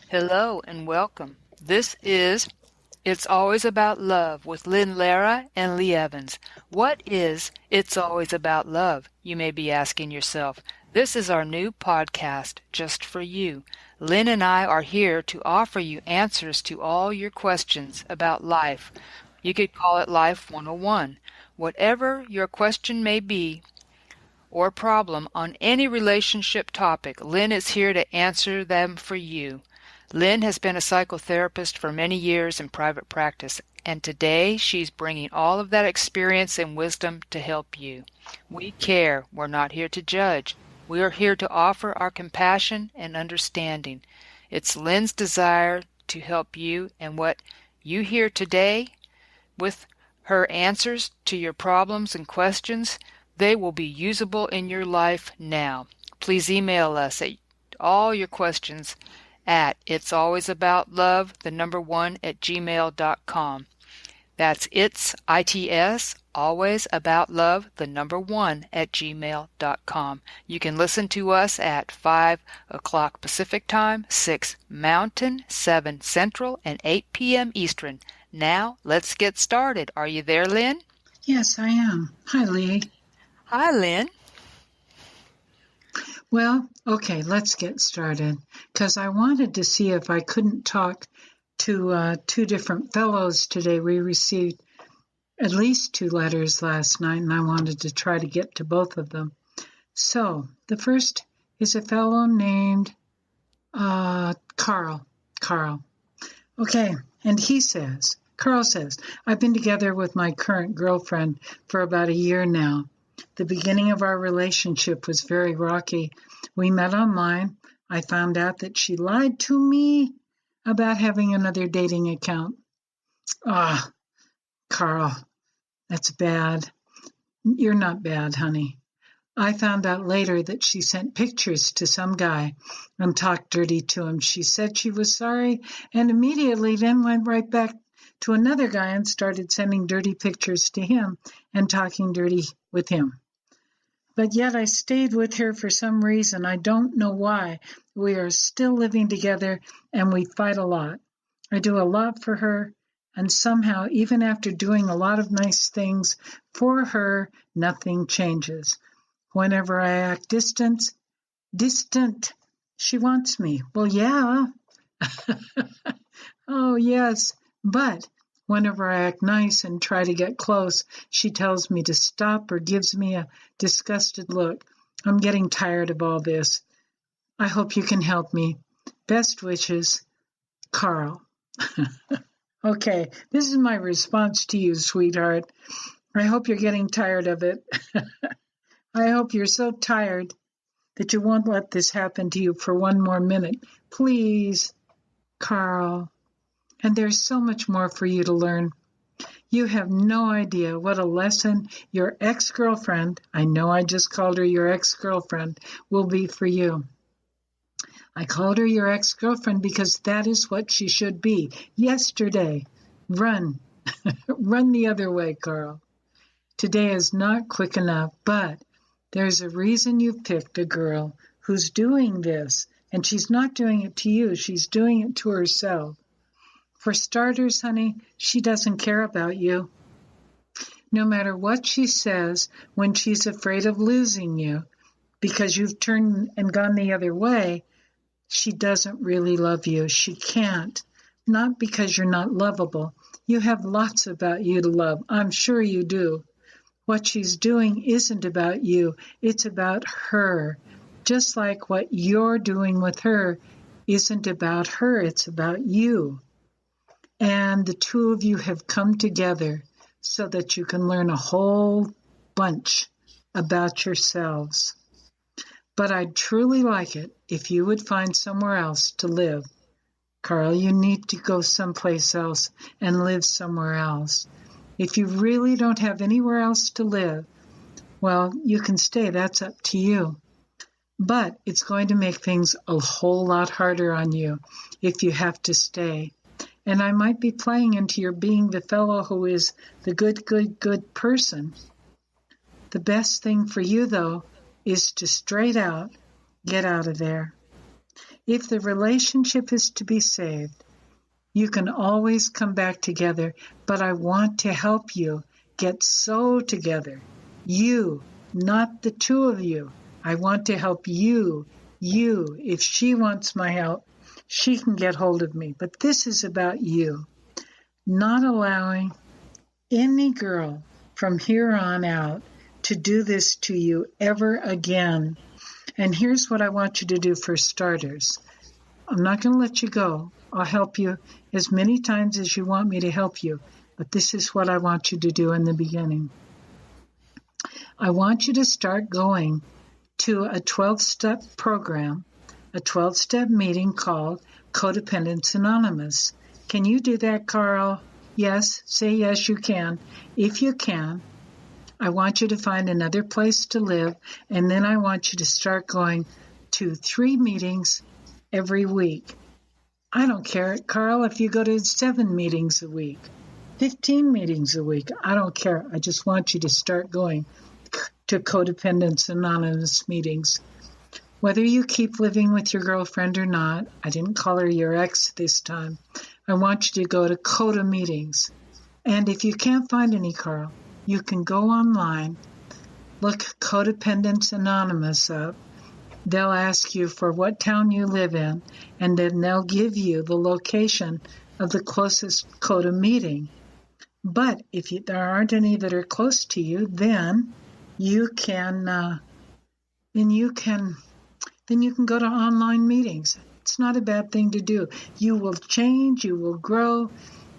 Hello and welcome. This is It's Always About Love with Lynn Lara and Lee Evans. What is It's Always About Love? You may be asking yourself. This is our new podcast just for you. Lynn and I are here to offer you answers to all your questions about life. You could call it Life 101. Whatever your question may be, or problem on any relationship topic, Lynn is here to answer them for you. Lynn has been a psychotherapist for many years in private practice, and today she's bringing all of that experience and wisdom to help you. We care. We're not here to judge. We are here to offer our compassion and understanding. It's Lynn's desire to help you, and what you hear today with her answers to your problems and questions, they will be usable in your life now. Please email us at all your questions at itsalwaysaboutLove1@gmail.com. That's alwaysaboutLove1@gmail.com. You can listen to us at 5 o'clock Pacific Time, 6 Mountain, 7 Central, and 8 p.m. Eastern. Now, let's get started. Are you there, Lynn? Yes, I am. Hi, Lee. Hi, Lynn. Well, okay, let's get started, because I wanted to see if I couldn't talk to two different fellows today. We received at least 2 letters last night, and I wanted to try to get to both of them. So, the first is a fellow named Carl. Okay, and Carl says, I've been together with my current girlfriend for about a year now. The beginning of our relationship was very rocky. We met online. I found out that she lied to me about having another dating account. Carl, that's bad. You're not bad, honey. I found out later that she sent pictures to some guy and talked dirty to him. She said she was sorry and immediately then went right back to another guy and started sending dirty pictures to him and talking dirty with him. But yet I stayed with her for some reason. I don't know why. We are still living together and we fight a lot. I do a lot for her, and somehow, even after doing a lot of nice things for her, nothing changes. Whenever I act distant, she wants me. Well, yeah. Oh, yes. But whenever I act nice and try to get close, she tells me to stop or gives me a disgusted look. I'm getting tired of all this. I hope you can help me. Best wishes, Carl. Okay, this is my response to you, sweetheart. I hope you're getting tired of it. I hope you're so tired that you won't let this happen to you for one more minute. Please, Carl. And there's so much more for you to learn. You have no idea what a lesson your ex-girlfriend, I know I just called her your ex-girlfriend, will be for you. I called her your ex-girlfriend because that is what she should be. Yesterday. Run. Run the other way, Carl. Today is not quick enough, but there's a reason you picked a girl who's doing this, and she's not doing it to you. She's doing it to herself. For starters, honey, she doesn't care about you. No matter what she says when she's afraid of losing you, because you've turned and gone the other way, she doesn't really love you. She can't. Not because you're not lovable. You have lots about you to love. I'm sure you do. What she's doing isn't about you. It's about her. Just like what you're doing with her isn't about her. It's about you. And the two of you have come together so that you can learn a whole bunch about yourselves. But I'd truly like it if you would find somewhere else to live. Carl, you need to go someplace else and live somewhere else. If you really don't have anywhere else to live, well, you can stay. That's up to you. But it's going to make things a whole lot harder on you if you have to stay. And I might be playing into your being the fellow who is the good person. The best thing for you, though, is to straight out get out of there. If the relationship is to be saved, you can always come back together, but I want to help you get so together. You, not the two of you. I want to help you. If she wants my help, she can get hold of me. But this is about you. Not allowing any girl from here on out to do this to you ever again. And here's what I want you to do for starters. I'm not going to let you go. I'll help you as many times as you want me to help you. But this is what I want you to do in the beginning. I want you to start going to a 12-step program, a 12-step meeting called Codependence Anonymous. Can you do that, Carl? Yes, say yes, you can. If you can, I want you to find another place to live, and then I want you to start going to 3 meetings every week. I don't care, Carl, if you go to 7 meetings a week, 15 meetings a week. I don't care. I just want you to start going to Codependence Anonymous meetings. Whether you keep living with your girlfriend or not, I didn't call her your ex this time. I want you to go to CODA meetings. And if you can't find any, Carl, you can go online, look Codependence Anonymous up. They'll ask you for what town you live in, and then they'll give you the location of the closest CODA meeting. But if there aren't any that are close to you, then you can go to online meetings. It's not a bad thing to do. You will change, you will grow,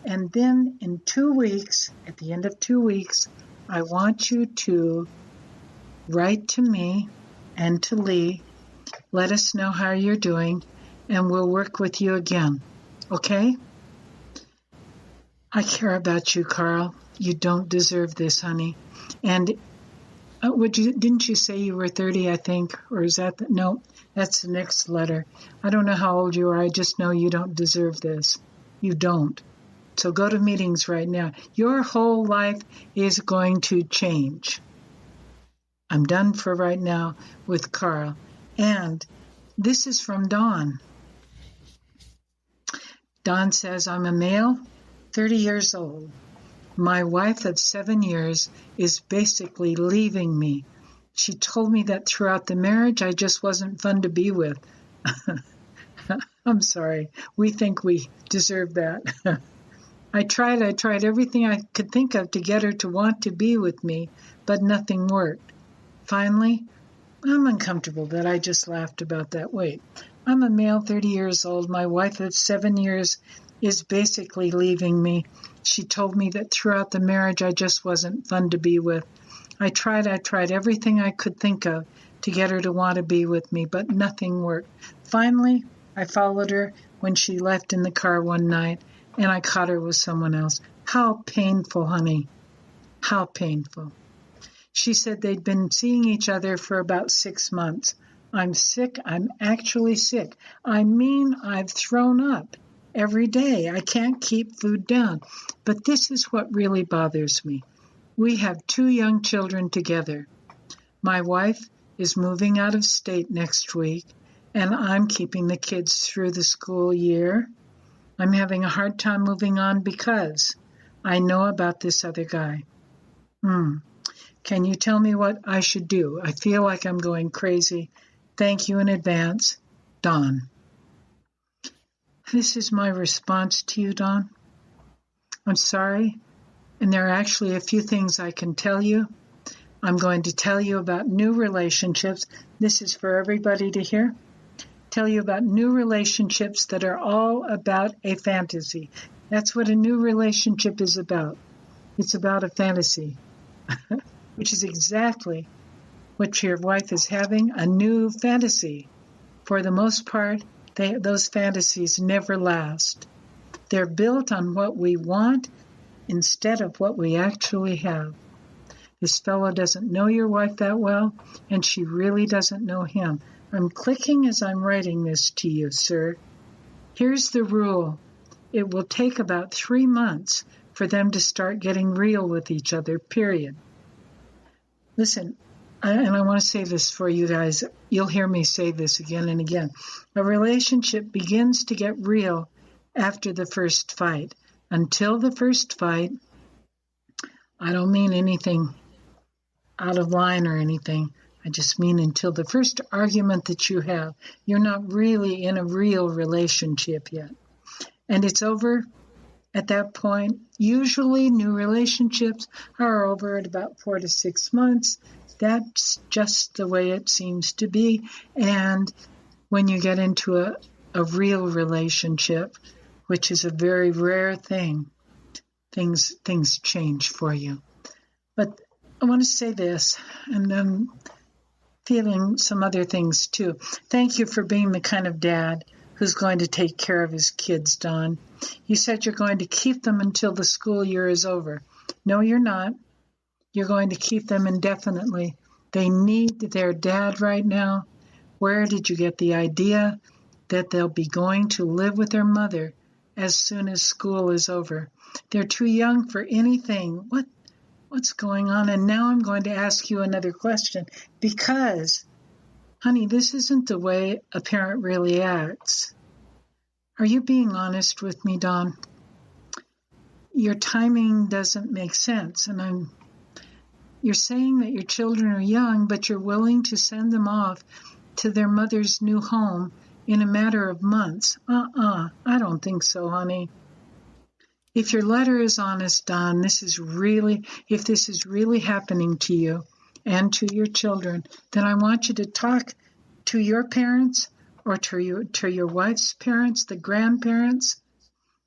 and then in 2 weeks, at the end of 2 weeks, I want you to write to me and to Lee. Let us know how you're doing, and we'll work with you again. Okay? I care about you, Carl. You don't deserve this, honey. And didn't you say you were 30, I think? Or is that no, that's the next letter. I don't know how old you are. I just know you don't deserve this. You don't. So go to meetings right now. Your whole life is going to change. I'm done for right now with Carl. And this is from Dawn. Dawn says, I'm a male, 30 years old. My wife of 7 years is basically leaving me. She told me that throughout the marriage, I just wasn't fun to be with. I'm sorry. We think we deserve that. I tried everything I could think of to get her to want to be with me, but nothing worked. Finally, I'm uncomfortable that I just laughed about that. Wait, I'm a male, 30 years old. My wife of 7 years is basically leaving me. She told me that throughout the marriage I just wasn't fun to be with. I tried everything I could think of to get her to want to be with me, but nothing worked. Finally, I followed her when she left in the car one night, and I caught her with someone else. How painful, honey. How painful. She said they'd been seeing each other for about 6 months. I'm sick. I'm actually sick. I mean, I've thrown up every day. I can't keep food down. But this is what really bothers me. We have 2 young children together. My wife is moving out of state next week, and I'm keeping the kids through the school year. I'm having a hard time moving on because I know about this other guy. Can you tell me what I should do? I feel like I'm going crazy. Thank you in advance, Dawn. This is my response to you, Dawn. I'm sorry, and there are actually a few things I can tell you. I'm going to tell you about new relationships. This is for everybody to hear. Tell you about new relationships that are all about a fantasy. That's what a new relationship is about. It's about a fantasy, which is exactly what your wife is having, a new fantasy. For the most part, those fantasies never last. They're built on what we want instead of what we actually have. This fellow doesn't know your wife that well, and she really doesn't know him. I'm clicking as I'm writing this to you, sir. Here's the rule. It will take about 3 months for them to start getting real with each other, period. Listen, and I want to say this for you guys. You'll hear me say this again and again. A relationship begins to get real after the first fight. Until the first fight, I don't mean anything out of line or anything. I just mean until the first argument that you have, you're not really in a real relationship yet. And it's over at that point. Usually new relationships are over at about 4 to 6 months. That's just the way it seems to be. And when you get into a real relationship, which is a very rare thing, things change for you. But I want to say this, and I'm feeling some other things too. Thank you for being the kind of dad who's going to take care of his kids, Don. You said you're going to keep them until the school year is over. No, you're not. You're going to keep them indefinitely. They need their dad right now. Where did you get the idea that they'll be going to live with their mother as soon as school is over? They're too young for anything. What's going on? And now I'm going to ask you another question because, honey, this isn't the way a parent really acts. Are you being honest with me, Don? Your timing doesn't make sense, and you're saying that your children are young, but you're willing to send them off to their mother's new home in a matter of months. I don't think so, honey. If your letter is honest, Don, if this is really happening to you and to your children, then I want you to talk to your parents or to your wife's parents, the grandparents.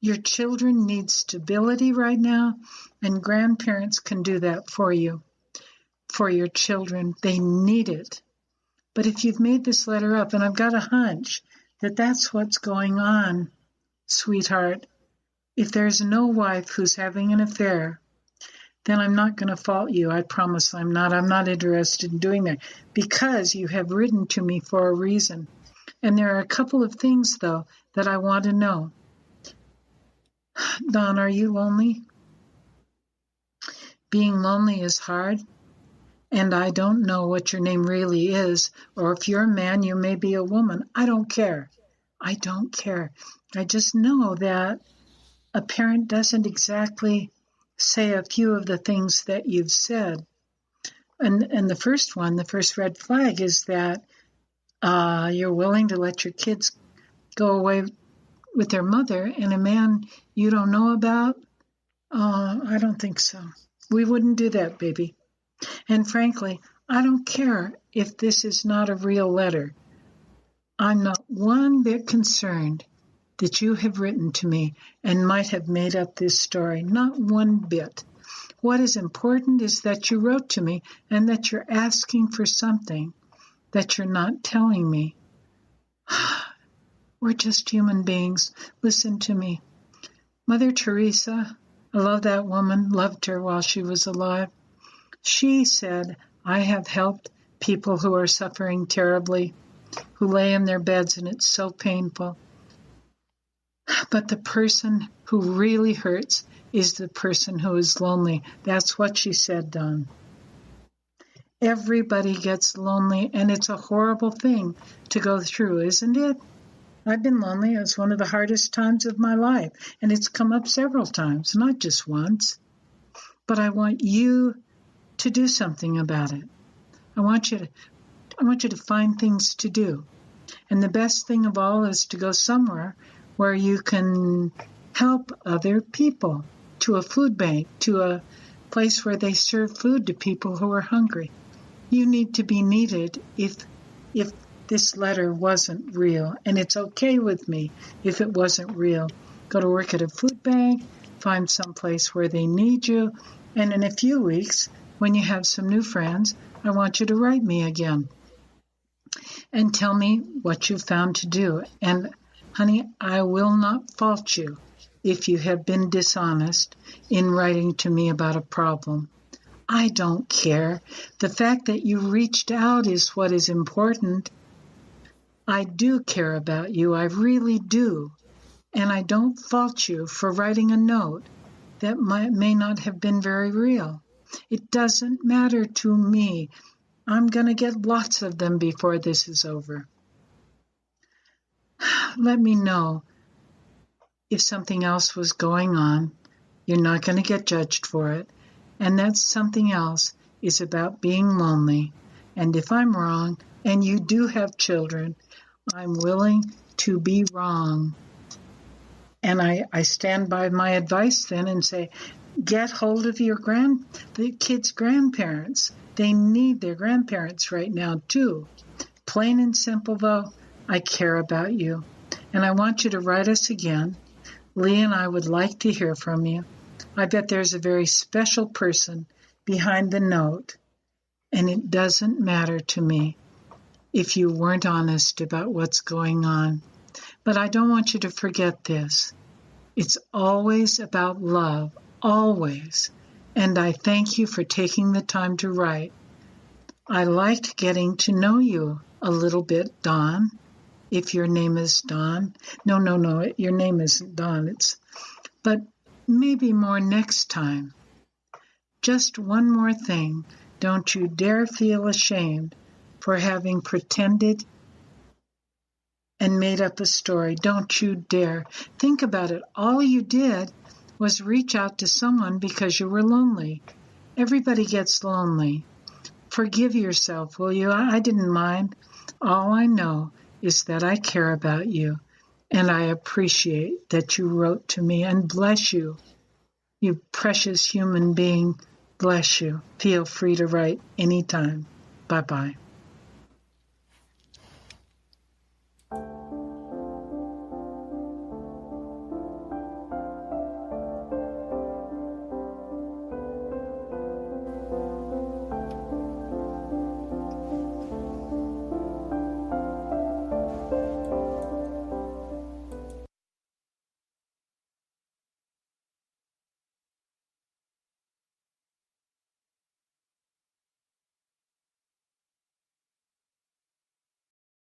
Your children need stability right now, and grandparents can do that for you. For your children, they need it. But if you've made this letter up, and I've got a hunch that that's what's going on, sweetheart, if there's no wife who's having an affair, then I'm not going to fault you. I promise I'm not. I'm not interested in doing that because you have written to me for a reason. And there are a couple of things, though, that I want to know. Don, are you lonely? Being lonely is hard. And I don't know what your name really is, or if you're a man, you may be a woman. I don't care. I don't care. I just know that a parent doesn't exactly say a few of the things that you've said. And the first red flag is that you're willing to let your kids go away with their mother, and a man you don't know about? I don't think so. We wouldn't do that, baby. And frankly, I don't care if this is not a real letter. I'm not one bit concerned that you have written to me and might have made up this story. Not one bit. What is important is that you wrote to me and that you're asking for something that you're not telling me. We're just human beings. Listen to me. Mother Teresa, I love that woman, loved her while she was alive. She said, I have helped people who are suffering terribly, who lay in their beds and it's so painful. But the person who really hurts is the person who is lonely. That's what she said, Don. Everybody gets lonely, and it's a horrible thing to go through, isn't it? I've been lonely. It's one of the hardest times of my life, and it's come up several times, not just once. But I want you to do something about it. I want you to find things to do. And the best thing of all is to go somewhere where you can help other people, to a food bank, to a place where they serve food to people who are hungry. You need to be needed if this letter wasn't real. And it's okay with me if it wasn't real. Go to work at a food bank, find some place where they need you, and in a few weeks, when you have some new friends, I want you to write me again and tell me what you found to do. And honey, I will not fault you if you have been dishonest in writing to me about a problem. I don't care. The fact that you reached out is what is important. I do care about you. I really do. And I don't fault you for writing a note that may not have been very real. It doesn't matter to me. I'm going to get lots of them before this is over. Let me know if something else was going on. You're not going to get judged for it. And that something else is about being lonely. And if I'm wrong, and you do have children, I'm willing to be wrong. And I stand by my advice then and say, get hold of the kids' grandparents. They need their grandparents right now too. Plain and simple though, I care about you. And I want you to write us again. Lee and I would like to hear from you. I bet there's a very special person behind the note. And it doesn't matter to me if you weren't honest about what's going on. But I don't want you to forget this. It's always about love, always. And I thank you for taking the time to write. I liked getting to know you a little bit, Dawn, if your name is Dawn. No, your name isn't Dawn. But maybe more next time. Just one more thing. Don't you dare feel ashamed for having pretended and made up a story. Don't you dare. Think about it. All you did was reach out to someone because you were lonely. Everybody gets lonely. Forgive yourself, will you? I didn't mind. All I know is that I care about you, and I appreciate that you wrote to me, and bless you. You precious human being, bless you. Feel free to write anytime. Bye-bye.